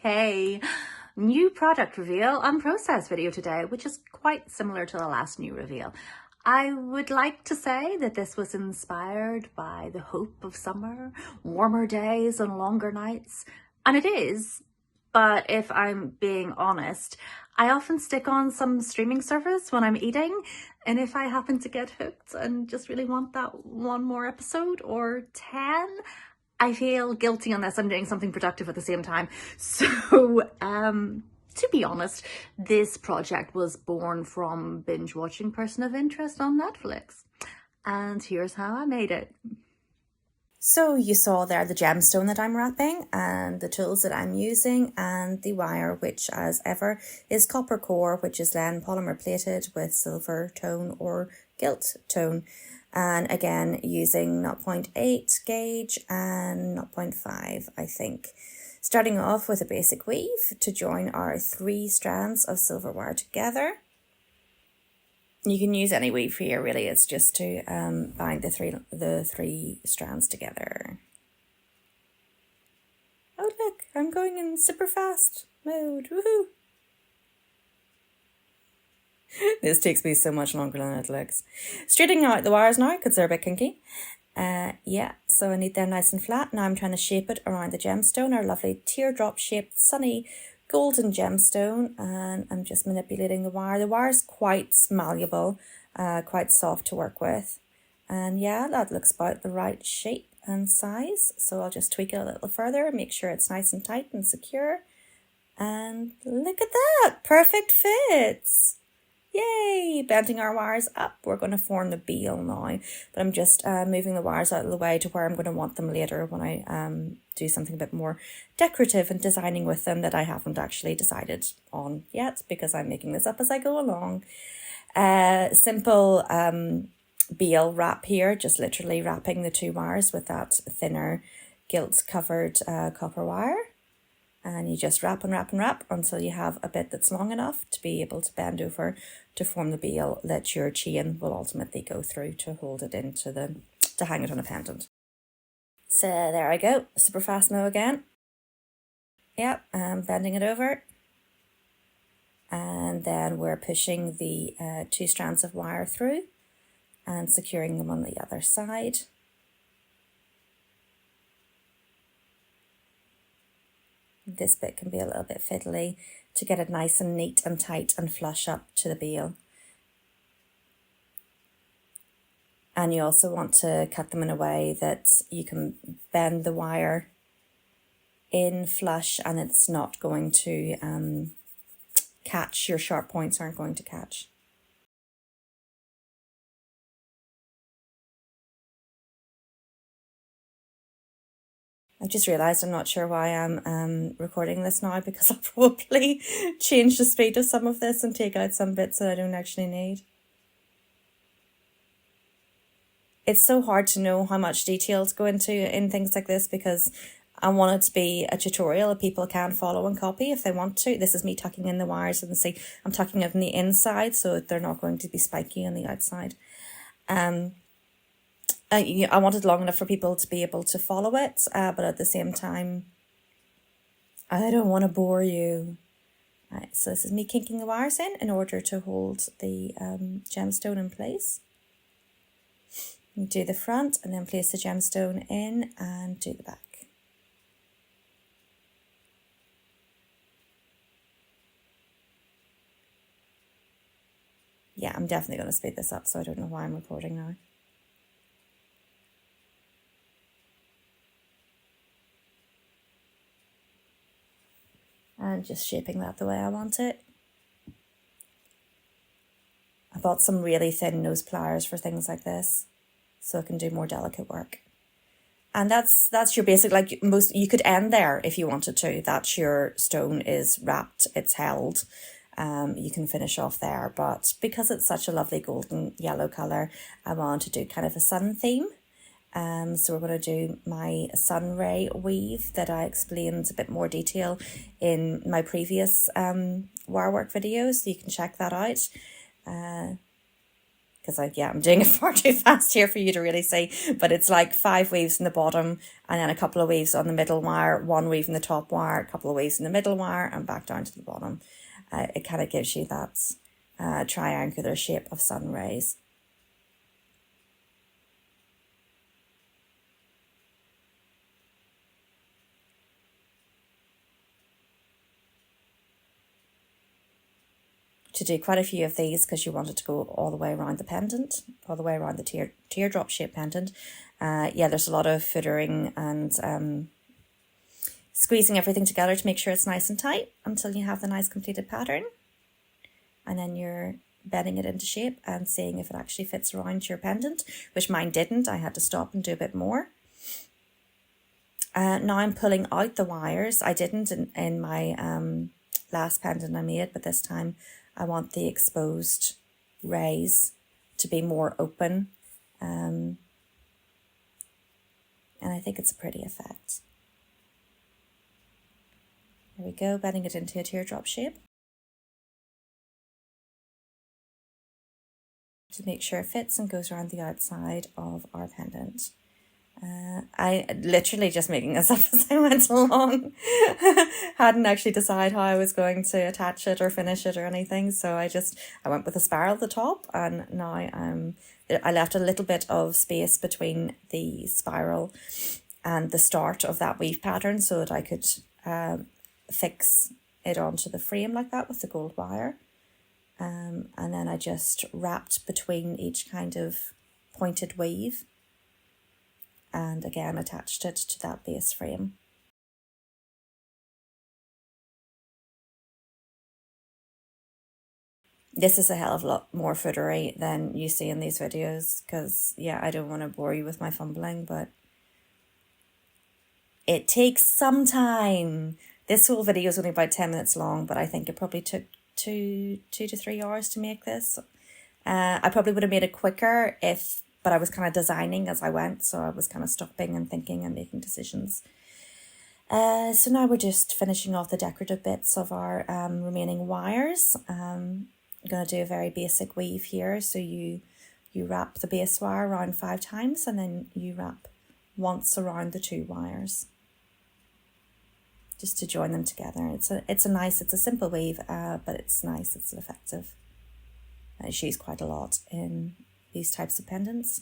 Hey, new product reveal and process video today, which is quite similar to the last new reveal. I would like to say that this was inspired by the hope of summer, warmer days and longer nights, and it is. But if I'm being honest, I often stick on some streaming service when I'm eating, and if I happen to get hooked and just really want that one more episode or 10, I feel guilty unless I'm doing something productive at the same time. So, to be honest, this project was born from binge watching Person of Interest on Netflix. And here's how I made it. So you saw there the gemstone that I'm wrapping and the tools that I'm using and the wire, which as ever is copper core, which is then polymer plated with silver tone or gilt tone. And again, using 0.8 gauge and 0.5, I think. Starting off with a basic weave to join our 3 strands of silver wire together. You can use any weave here, really. It's just to bind the three strands together. Oh look, I'm going in super fast mode. Woohoo! This takes me so much longer than it looks. Straightening out the wires now because they're a bit kinky. Yeah, so I need them nice and flat. Now I'm trying to shape it around the gemstone, our lovely teardrop shaped sunny golden gemstone, and I'm just manipulating the wire. The wire is quite malleable, quite soft to work with. And yeah, that looks about the right shape and size. So I'll just tweak it a little further and make sure it's nice and tight and secure. And look at that, perfect fits. Yay! Bending our wires up. We're going to form the beal now. But I'm just moving the wires out of the way to where I'm going to want them later when I do something a bit more decorative and designing with them that I haven't actually decided on yet because I'm making this up as I go along. Simple beal wrap here, just literally wrapping the 2 wires with that thinner gilt covered copper wire. And you just wrap and wrap and wrap until you have a bit that's long enough to be able to bend over to form the beal that your chain will ultimately go through to hold it into to hang it on a pendant. So there I go, super fast mo again. Yep, bending it over. And then we're pushing the 2 strands of wire through and securing them on the other side. This bit can be a little bit fiddly to get it nice and neat and tight and flush up to the beal. And you also want to cut them in a way that you can bend the wire in flush and it's not going to catch, your sharp points aren't going to catch. I just realised I'm not sure why I'm recording this now because I'll probably change the speed of some of this and take out some bits that I don't actually need. It's so hard to know how much details go into in things like this because I want it to be a tutorial that people can follow and copy if they want to. This is me tucking in the wires and see I'm tucking it on the inside so they're not going to be spiky on the outside. I wanted long enough for people to be able to follow it, but at the same time, I don't want to bore you. Right, so this is me kinking the wires in order to hold the gemstone in place. You do the front and then place the gemstone in and do the back. Yeah, I'm definitely going to speed this up, so I don't know why I'm recording now. And just shaping that the way I want it. I bought some really thin nose pliers for things like this, so I can do more delicate work. And that's your basic, like you could end there if you wanted to. That's your stone is wrapped, it's held. You can finish off there, but because it's such a lovely golden yellow colour, I want to do kind of a sun theme. So we're going to do my sun ray weave that I explained a bit more detail in my previous wire work videos, so you can check that out. because I'm doing it far too fast here for you to really see, but it's like 5 weaves in the bottom and then a couple of weaves on the middle wire, 1 weave in the top wire, a couple of weaves in the middle wire and back down to the bottom. It kind of gives you that triangular shape of sun rays. To do quite a few of these because you want it to go all the way around the pendant, all the way around the teardrop shaped pendant. There's a lot of footering and squeezing everything together to make sure it's nice and tight until you have the nice completed pattern. And then you're bending it into shape and seeing if it actually fits around your pendant, which mine didn't. I had to stop and do a bit more. Now I'm pulling out the wires. I didn't in my last pendant I made, but this time I want the exposed rays to be more open. And I think it's a pretty effect. There we go, bending it into a teardrop shape. To make sure it fits and goes around the outside of our pendant. I literally just making this up as I went along. Hadn't actually decided how I was going to attach it or finish it or anything, so I went with a spiral at the top, and now I left a little bit of space between the spiral and the start of that weave pattern so that I could fix it onto the frame like that with the gold wire. And then I just wrapped between each kind of pointed weave and again attached it to that base frame. This is a hell of a lot more footery than you see in these videos because, I don't want to bore you with my fumbling, but it takes some time. This whole video is only about 10 minutes long, but I think it probably took 2 to 3 hours to make this. I probably would have made it quicker but I was kind of designing as I went, so I was kind of stopping and thinking and making decisions. So now we're just finishing off the decorative bits of our remaining wires. I'm going to do a very basic weave here. So you wrap the base wire around 5 times and then you wrap once around the 2 wires, just to join them together. It's a simple weave, but it's nice, it's effective. And it's used quite a lot in these types of pendants.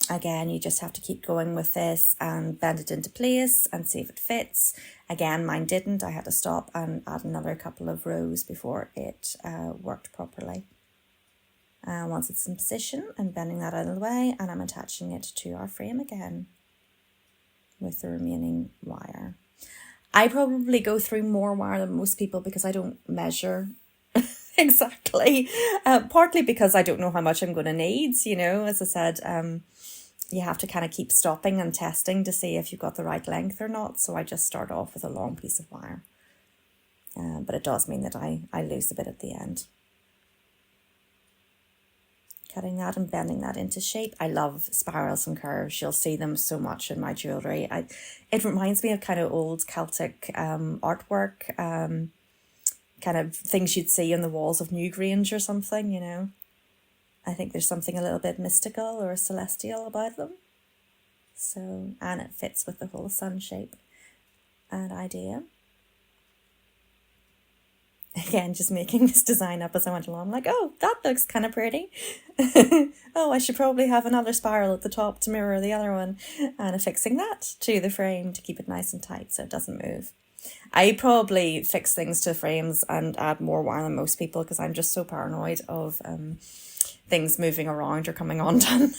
Again, you just have to keep going with this and bend it into place and see if it fits. Again, mine didn't. I had to stop and add another couple of rows before it worked properly. Once it's in position, I'm bending that out of the way and I'm attaching it to our frame again with the remaining wire. I probably go through more wire than most people because I don't measure exactly. Partly because I don't know how much I'm going to need, as I said, you have to kind of keep stopping and testing to see if you've got the right length or not. So I just start off with a long piece of wire. But it does mean that I lose a bit at the end. Cutting that and bending that into shape. I love spirals and curves. You'll see them so much in my jewellery. It reminds me of kind of old Celtic artwork, kind of things you'd see on the walls of Newgrange or something, I think there's something a little bit mystical or celestial about them. So, and it fits with the whole sun shape and idea. Again, just making this design up as I went along, like, oh, that looks kind of pretty. Oh, I should probably have another spiral at the top to mirror the other one, and affixing that to the frame to keep it nice and tight so it doesn't move. I probably fix things to frames and add more wire than most people because I'm just so paranoid of things moving around or coming undone.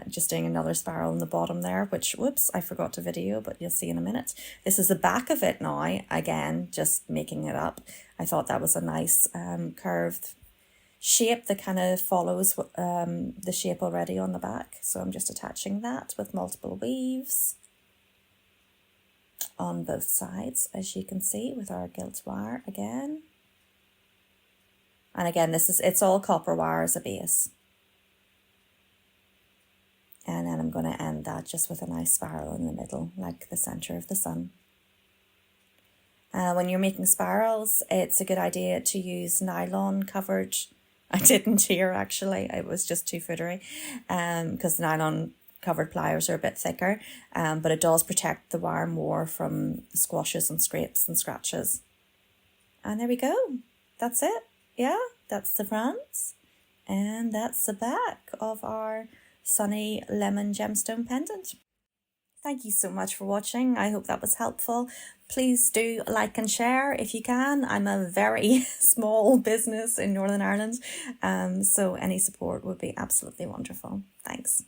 Just doing another spiral in the bottom there, which, whoops, I forgot to video, but you'll see in a minute. This is the back of it now, again, just making it up. I thought that was a nice curved shape that kind of follows the shape already on the back. So I'm just attaching that with multiple weaves on both sides, as you can see, with our gilt wire again. And again, it's all copper wire as a base. And then I'm going to end that just with a nice spiral in the middle, like the centre of the sun. When you're making spirals, it's a good idea to use nylon covered. I didn't here actually, it was just too footery, because the nylon covered pliers are a bit thicker, but it does protect the wire more from squashes and scrapes and scratches. And there we go. That's it. Yeah, that's the front. And that's the back of our sunny lemon gemstone pendant. Thank you so much for watching. I hope that was helpful. Please do like and share if you can. I'm a very small business in Northern Ireland, so any support would be absolutely wonderful. Thanks.